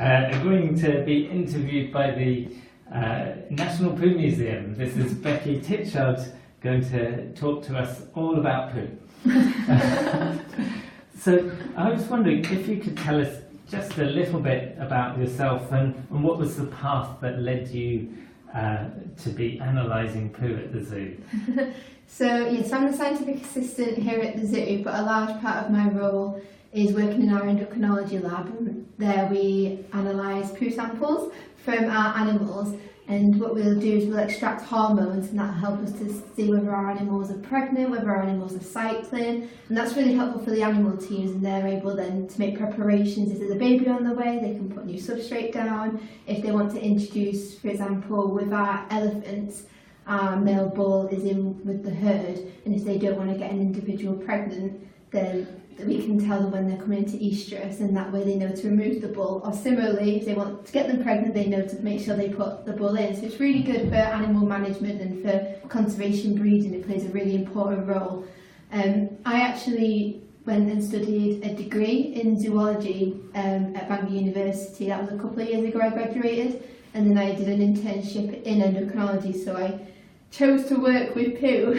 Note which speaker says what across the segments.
Speaker 1: agreeing to be interviewed by the National Poo Museum. This is Becky Tichard going to talk to us all about poo. So I was wondering if you could tell us just a little bit about yourself and what was the path that led you to be analysing poo at the zoo.
Speaker 2: So yes, I'm the scientific assistant here at the zoo, but a large part of my role is working in our endocrinology lab. There we analyse poo samples from our animals, and what we'll do is we'll extract hormones, and that'll help us to see whether our animals are pregnant, whether our animals are cycling, and that's really helpful for the animal teams, and they're able then to make preparations. If there's a baby on the way, they can put new substrate down. If they want to introduce, for example, with our elephants, our male bull is in with the herd, and if they don't want to get an individual pregnant, then we can tell them when they're coming into estrus, and that way they know to remove the bull. Or similarly, if they want to get them pregnant, they know to make sure they put the bull in. So it's really good for animal management and for conservation breeding. It plays a really important role. I actually went and studied a degree in zoology at Bangor University. That was a couple of years ago I graduated, and then I did an internship in endocrinology, so I chose to work with poo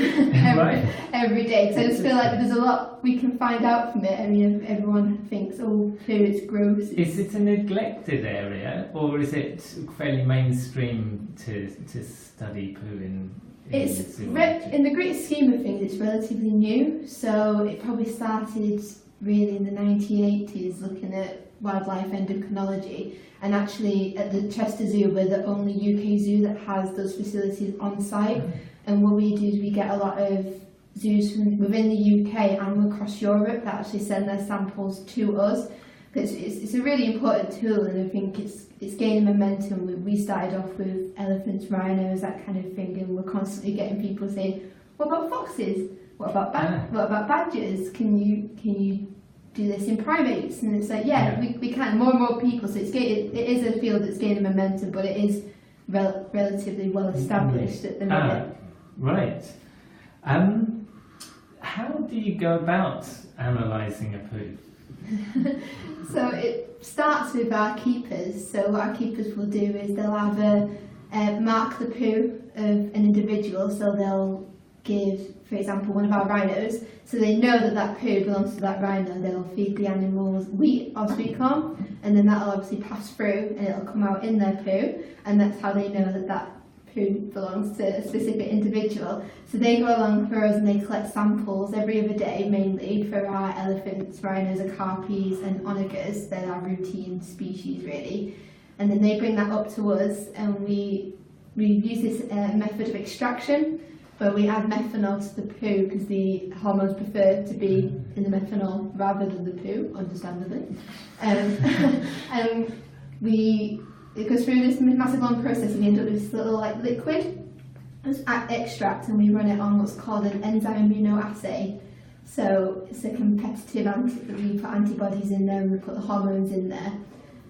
Speaker 2: every day, because I just feel like there's a lot we can find out from it. I mean, everyone thinks, oh, poo, it's gross.
Speaker 1: Is it a neglected area, or is it fairly mainstream to study poo in
Speaker 2: in the great scheme of things, it's relatively new. So it probably started really in the 1980s, looking at wildlife endocrinology. And actually at the Chester Zoo, we're the only UK zoo that has those facilities on site. And what we do is we get a lot of zoos from within the UK and across Europe that actually send their samples to us. It's a really important tool, and I think it's gaining momentum. We started off with elephants, rhinos, that kind of thing, and we're constantly getting people saying, what about foxes? What about badgers? Can you do this in primates? And it's like, we can. More and more people. So it is a field that's gaining momentum, but it is relatively well established at the minute.
Speaker 1: Right. How do you go about analysing a poo?
Speaker 2: So it starts with our keepers. So what our keepers will do is they'll have mark the poo of an individual. So they'll give, for example, one of our rhinos, so they know that poo belongs to that rhino. They'll feed the animals wheat or sweet corn, and then that'll obviously pass through and it'll come out in their poo, and that's how they know that poo belongs to a specific individual. So they go along for us and they collect samples every other day, mainly for our elephants, rhinos, akarpis and onagers. They're our routine species really. And then they bring that up to us, and we use this method of extraction, where we add methanol to the poo because the hormones prefer to be in the methanol rather than the poo, understandably. It goes through this massive long process, and we end up with this little liquid extract, and we run it on what's called an enzyme immunoassay. So it's a competitive we put antibodies in there and we put the hormones in there,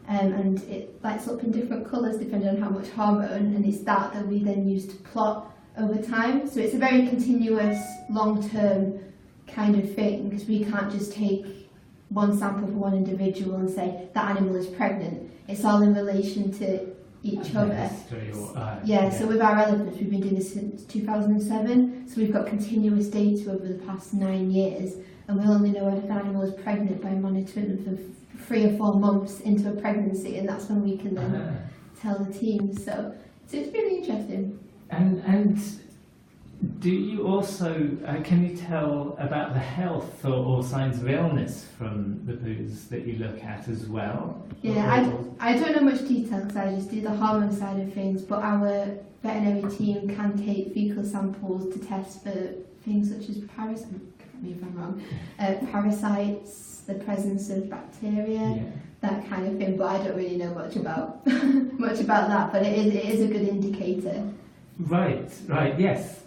Speaker 2: and it lights up in different colours depending on how much hormone, and it's that we then use to plot over time. So it's a very continuous, long-term kind of thing, because we can't just take one sample from one individual and say that animal is pregnant. It's all in relation to each other. So with our elephants, we've been doing this since 2007, so we've got continuous data over the past 9 years, and we'll only know if an animal is pregnant by monitoring them for 3 or 4 months into a pregnancy, and that's when we can then tell the team. So it's really interesting.
Speaker 1: And do you also, can you tell about the health or signs of illness from the poos that you look at as well?
Speaker 2: Yeah, I don't know much detail because I just do the hormone side of things, but our veterinary team can take fecal samples to test for things such as parasites, correct me if I'm wrong, parasites, the presence of bacteria, that kind of thing, but I don't really know much about that, but it is a good indicator.
Speaker 1: Right, yes.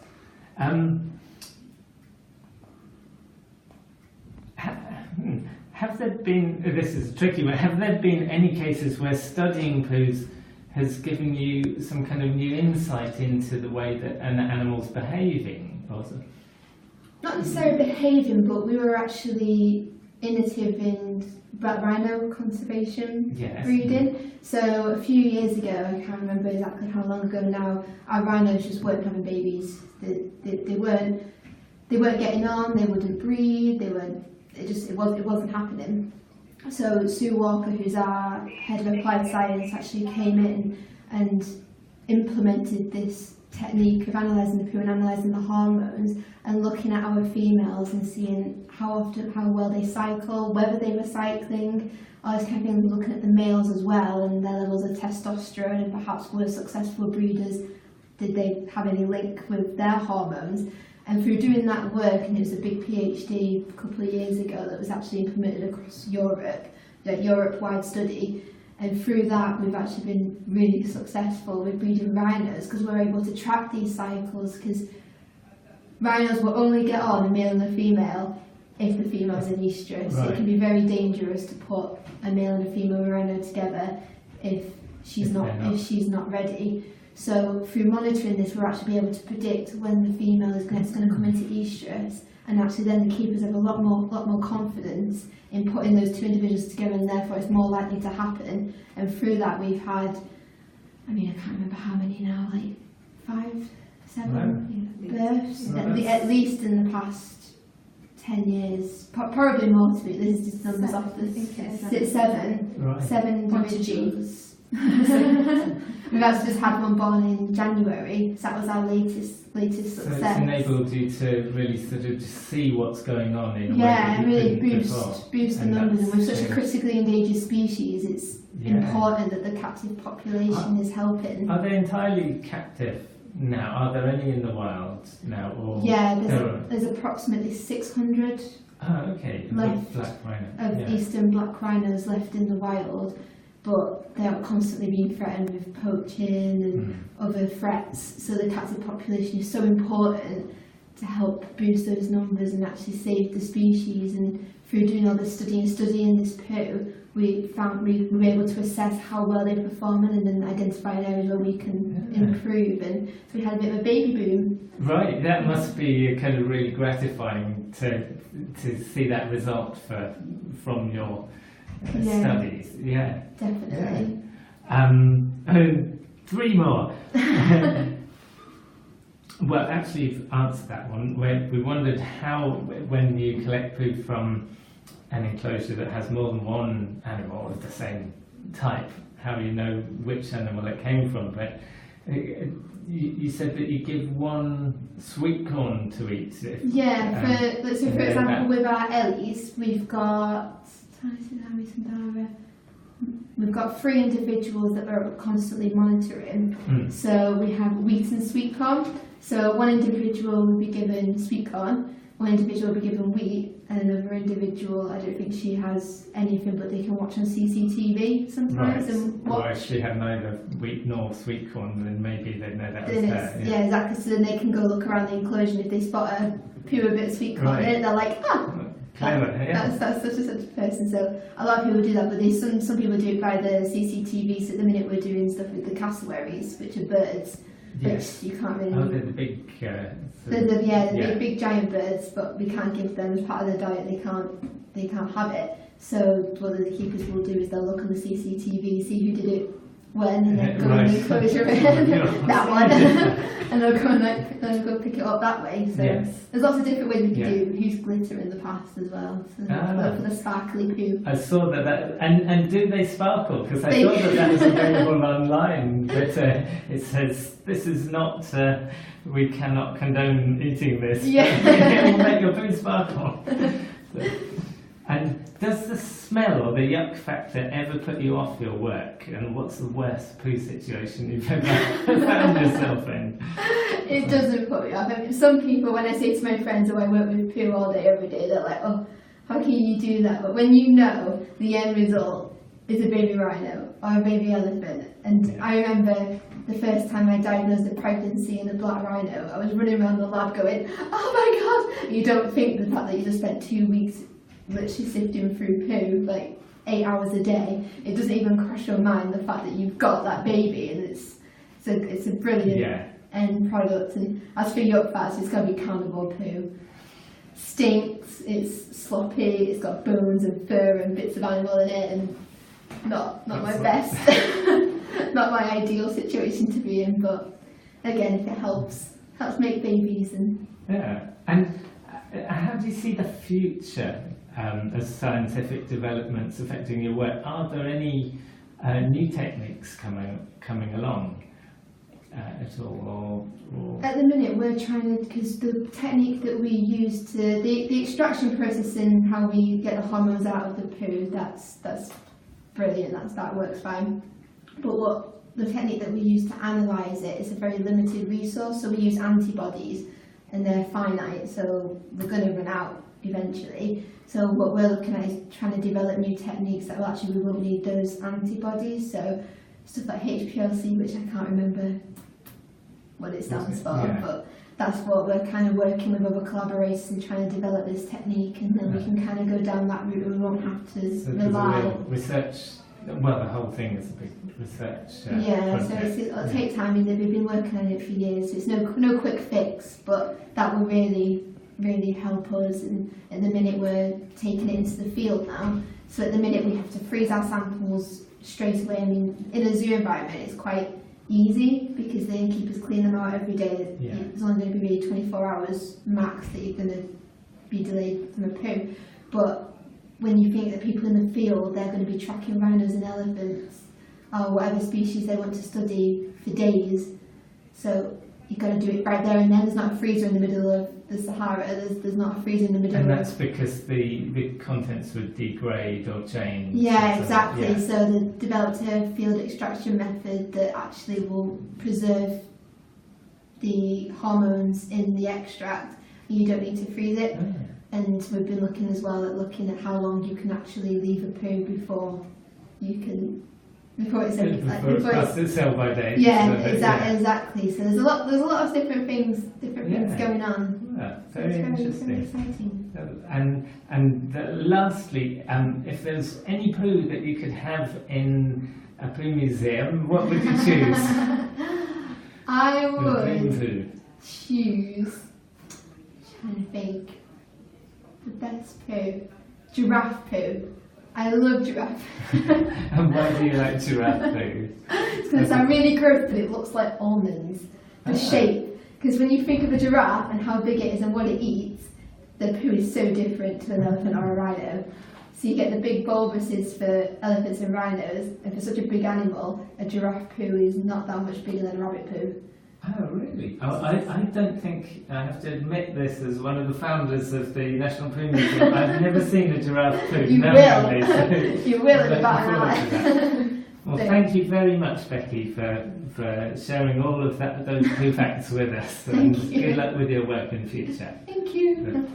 Speaker 1: Have there been, this is a tricky one, have there been any cases where studying poos has given you some kind of new insight into the way that an animal's behaving? Also?
Speaker 2: Not necessarily behaving, but we were actually innovative in and black rhino conservation
Speaker 1: Yes.
Speaker 2: breeding. So a few years ago, I can't remember exactly how long ago now, our rhinos just weren't having babies. They weren't getting on. They wouldn't breed. It wasn't happening. So Sue Walker, who's our head of applied science, actually came in and implemented this technique of analysing the poo and analysing the hormones and looking at our females and seeing how well they cycle, whether they were cycling, all this kind of thing, looking at the males as well and their levels of testosterone and perhaps were successful breeders, did they have any link with their hormones? And through doing that work, and it was a big PhD a couple of years ago that was actually implemented across Europe, a Europe-wide study, and through that we've actually been really successful with breeding rhinos because we're able to track these cycles, because rhinos will only get on, a male and a female, if the female's in estrus.
Speaker 1: Right.
Speaker 2: It can be very dangerous to put a male and a female rhino together if she's not ready. So through monitoring this, we're actually able to predict when the female is going to come into estrus, and actually then the keepers have a lot more confidence in putting those two individuals together, and therefore it's more likely to happen. And through that we've had, I can't remember how many now, like 5, 7 births, at least in the past 10 years, probably more to be. This is just numbers off the 7 individuals. We've actually just had one born in January, so that was our latest success.
Speaker 1: So it's enabled you to really sort of just see what's going on in a way
Speaker 2: yeah,
Speaker 1: that
Speaker 2: and
Speaker 1: you
Speaker 2: really
Speaker 1: couldn't
Speaker 2: boost the
Speaker 1: And
Speaker 2: numbers. And with
Speaker 1: that's-
Speaker 2: such a critically endangered species, it's important that the captive population is helping.
Speaker 1: Are they entirely captive now? Are there any in the wild now? Or
Speaker 2: Yeah, there's approximately 600
Speaker 1: left black rhino.
Speaker 2: of eastern black rhinos left in the wild, but they are constantly being threatened with poaching and other threats. So the captive population is so important to help boost those numbers and actually save the species. And through doing all this studying this poo, we were able to assess how well they're performing and then identify areas where we can improve. And so we had a bit of a baby boom.
Speaker 1: Right, that must be kind of really gratifying to see that result from your studies. Yeah,
Speaker 2: Definitely.
Speaker 1: Yeah. 3 more. Well, actually, you've answered that one. We wondered how, when you collect poo from an enclosure that has more than one animal of the same type, how you know which animal it came from. But you said that you give one sweet corn to eat.
Speaker 2: For example, with our Ellies, we've got 3 individuals that we're constantly monitoring. So we have wheat and sweet corn. So one individual will be given sweet corn, one individual will be given wheat, and another individual, I don't think she has anything, but they can watch on CCTV sometimes.
Speaker 1: Right.
Speaker 2: And
Speaker 1: Or if she had neither wheat nor sweet corn, then maybe they'd know that was there.
Speaker 2: Yeah, exactly. So then they can go look around the enclosure, and if they spot a poo with a bit of sweet corn in it, they're like,
Speaker 1: clever,
Speaker 2: that's such a person. So a lot of people do that, but some people do it by the CCTV. So at the minute we're doing stuff with the cassowaries, which are birds, which you can't really.
Speaker 1: Oh, they're the big.
Speaker 2: Big giant birds, but we can't give them as part of their diet. They can't have it. So what the keepers will do is they'll look on the CCTV, see who did it when, and then go in the enclosure that one, and they'll go pick it up that way. So there's lots of different ways we can do. We've used glitter in the past as well, so look for the sparkly poo.
Speaker 1: I saw that, and do they sparkle? Because I saw that was available online, but it says this is not. We cannot condone eating this. It will make your poo sparkle. And does the smell or the yuck factor ever put you off your work? And what's the worst poo situation you've ever found yourself in?
Speaker 2: It doesn't put me off. Some people, when I say to my friends, I work with poo all day, every day, they're like, oh, how can you do that? But when you know the end result is a baby rhino or a baby elephant, and I remember the first time I diagnosed a pregnancy in a black rhino, I was running around the lab going, oh my god! You don't think the fact that you just spent 2 weeks literally sifting through poo, like 8 hours a day, it doesn't even cross your mind the fact that you've got that baby, and it's a brilliant end product. And as for yuck facts, it's got to be carnivore poo. stinks, it's sloppy, it's got bones and fur and bits of animal in it, and not my best, not my ideal situation to be in. But again, if it helps make babies, and
Speaker 1: yeah. And how do you see the future as scientific developments affecting your work? Are there any new techniques coming along at all? Or
Speaker 2: at the minute we're trying to, because the technique that we use to the extraction process and how we get the hormones out of the poo, that's brilliant, that works fine. But what the technique that we use to analyse it is a very limited resource, so we use antibodies and they're finite, so we're going to run out eventually. So what we're looking at is trying to develop new techniques that will actually, we won't need those antibodies, so stuff like HPLC, which I can't remember what it stands for,
Speaker 1: yeah.
Speaker 2: But that's what we're kind of working with other collaborators and trying to develop this technique, and then we can kind of go down that route and we won't have to
Speaker 1: so
Speaker 2: rely.
Speaker 1: real research, well, the whole thing is a big research
Speaker 2: Yeah, so
Speaker 1: project.
Speaker 2: it'll take time, and we've been working on it for years, so it's no quick fix, but that will really help us. And at the minute we're taking it into the field now, so at the minute we have to freeze our samples straight away. I mean, in a zoo environment it's quite easy because the innkeepers clean them out every day.
Speaker 1: Yeah.
Speaker 2: It's only going to be really 24 hours max that you're going to be delayed from a poo. But when you think that people in the field, they're going to be tracking rhinos and elephants or whatever species they want to study for days, so you've got to do it right there and then. There's not a freezer in the middle of the Sahara, there's not a freezer in the middle
Speaker 1: And
Speaker 2: of...
Speaker 1: that's because the contents would degrade or change.
Speaker 2: Yeah,
Speaker 1: or
Speaker 2: exactly.
Speaker 1: yeah.
Speaker 2: So they developed a field extraction method that actually will preserve the hormones in the extract. You don't need to freeze it.
Speaker 1: Oh.
Speaker 2: And we've been looking as well at how long you can actually leave a poo before
Speaker 1: Before it's sell by date.
Speaker 2: yeah,
Speaker 1: so that,
Speaker 2: exactly. So there's a lot of different things going on.
Speaker 1: Yeah,
Speaker 2: So
Speaker 1: very
Speaker 2: it's very
Speaker 1: interesting.
Speaker 2: exciting.
Speaker 1: Lastly, if there's any poo that you could have in a poo museum, what would you choose?
Speaker 2: I
Speaker 1: The dream
Speaker 2: would
Speaker 1: poo.
Speaker 2: choose, trying to think, the best poo, giraffe poo. I love giraffe.
Speaker 1: And why do you like giraffe poo?
Speaker 2: It's going to sound really gross, but it looks like almonds. The shape. Because when you think of a giraffe and how big it is and what it eats, the poo is so different to an elephant or a rhino. So you get the big bulbuses for elephants and rhinos, and for such a big animal, a giraffe poo is not that much bigger than a rabbit poo.
Speaker 1: Oh, really? I don't think, I have to admit this as one of the founders of the National Poo Museum, I've never seen a giraffe poo.
Speaker 2: You
Speaker 1: knowingly,
Speaker 2: will.
Speaker 1: so
Speaker 2: You will in
Speaker 1: I'm
Speaker 2: about an
Speaker 1: looking forward to that. Well,
Speaker 2: So-
Speaker 1: thank you very much, Becky, for sharing all of those poo facts with us. And
Speaker 2: Thank you.
Speaker 1: good luck with your work in future.
Speaker 2: Thank you.